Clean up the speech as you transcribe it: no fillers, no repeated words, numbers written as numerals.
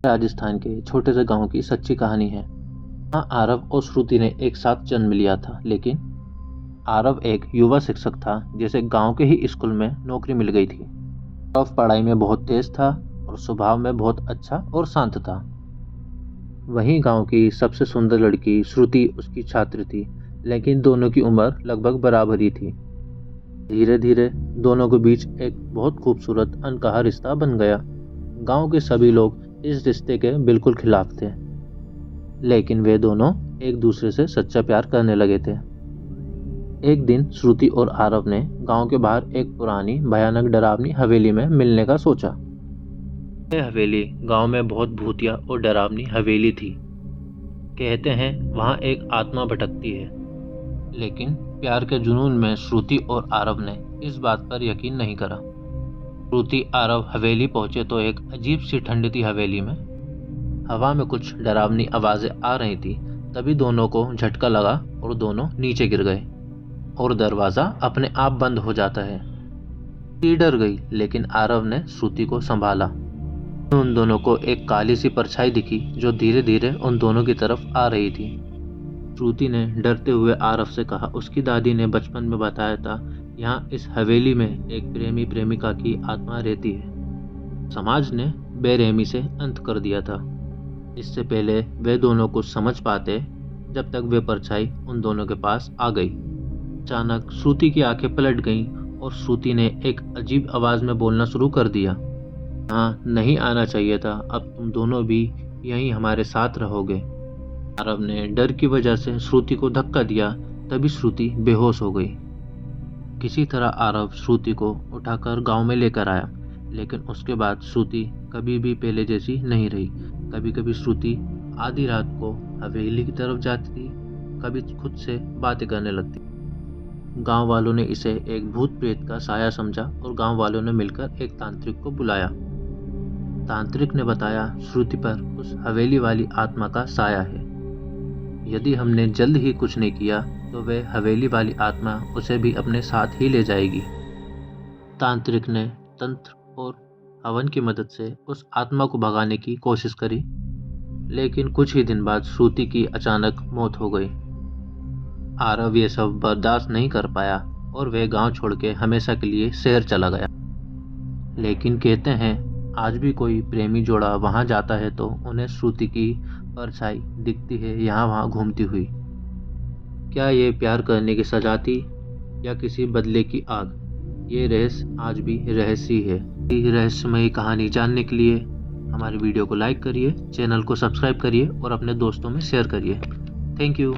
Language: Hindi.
राजस्थान के छोटे से गांव की सच्ची कहानी है। यहाँ आरव और श्रुति ने एक साथ जन्म लिया था, लेकिन आरव एक युवा शिक्षक था जिसे गांव के ही स्कूल में नौकरी मिल गई थी। आरव पढ़ाई में बहुत तेज था और स्वभाव में बहुत अच्छा और शांत था। वहीं गांव की सबसे सुंदर लड़की श्रुति उसकी छात्र थी, लेकिन दोनों की उम्र लगभग बराबर ही थी। धीरे धीरे दोनों के बीच एक बहुत खूबसूरत अनकहा रिश्ता बन गया। गांव के सभी लोग इस रिश्ते के बिल्कुल खिलाफ थे, लेकिन वे दोनों एक दूसरे से सच्चा प्यार करने लगे थे। एक दिन श्रुति और आरव ने गांव के बाहर एक पुरानी भयानक डरावनी हवेली में मिलने का सोचा। यह हवेली गांव में बहुत भूतिया और डरावनी हवेली थी। कहते हैं वहां एक आत्मा भटकती है, लेकिन प्यार के जुनून में श्रुति और आरव ने इस बात पर यकीन नहीं करा। श्रुति आरव हवेली पहुंचे तो एक अजीब सी ठंड थी हवेली में। हवा में कुछ डरावनी आवाजें आ रही थी। तभी दोनों को झटका लगा और दोनों नीचे गिर गए और दरवाजा अपने आप बंद हो जाता है। श्रुति डर गई, लेकिन आरव ने श्रुति को संभाला। उन दोनों को एक काली सी परछाई दिखी जो धीरे धीरे उन दोनों की तरफ आ रही थी। श्रुति ने डरते हुए आरव से कहा उसकी दादी ने बचपन में बताया था, यहाँ इस हवेली में एक प्रेमी प्रेमिका की आत्मा रहती है। समाज ने बेरहमी से अंत कर दिया था। इससे पहले वे दोनों कुछ समझ पाते, जब तक वे परछाई उन दोनों के पास आ गई। अचानक श्रुति की आंखें पलट गईं और श्रुति ने एक अजीब आवाज में बोलना शुरू कर दिया, हाँ नहीं आना चाहिए था, अब तुम दोनों भी यहीं हमारे साथ रहोगे। आरव ने डर की वजह से श्रुति को धक्का दिया, तभी श्रुति बेहोश हो गई। किसी तरह आरव श्रुति को उठाकर गांव में लेकर आया, लेकिन उसके बाद श्रुति कभी भी पहले जैसी नहीं रही। कभी कभी श्रुति आधी रात को हवेली की तरफ जाती थी, कभी खुद से बातें करने लगती। गांव वालों ने इसे एक भूत प्रेत का साया समझा और गांव वालों ने मिलकर एक तांत्रिक को बुलाया। तांत्रिक ने बताया श्रुति पर उस हवेली वाली आत्मा का साया है। यदि हमने जल्द ही कुछ नहीं किया तो वह हवेली वाली आत्मा उसे भी अपने साथ ही ले जाएगी। तांत्रिक ने तंत्र और हवन की मदद से उस आत्मा को भगाने की कोशिश करी, लेकिन कुछ ही दिन बाद श्रुति की अचानक मौत हो गई। आरव ये सब बर्दाश्त नहीं कर पाया और वह गांव छोड़ के हमेशा के लिए शहर चला गया। लेकिन कहते हैं आज भी कोई प्रेमी जोड़ा वहां जाता है तो उन्हें श्रुति की परछाई दिखती है यहाँ वहां घूमती हुई। क्या ये प्यार करने की सजा थी या किसी बदले की आग? ये रहस्य आज भी रहस्य ही है। रहस्यमयी कहानी जानने के लिए हमारे वीडियो को लाइक करिए, चैनल को सब्सक्राइब करिए और अपने दोस्तों में शेयर करिए। Thank you.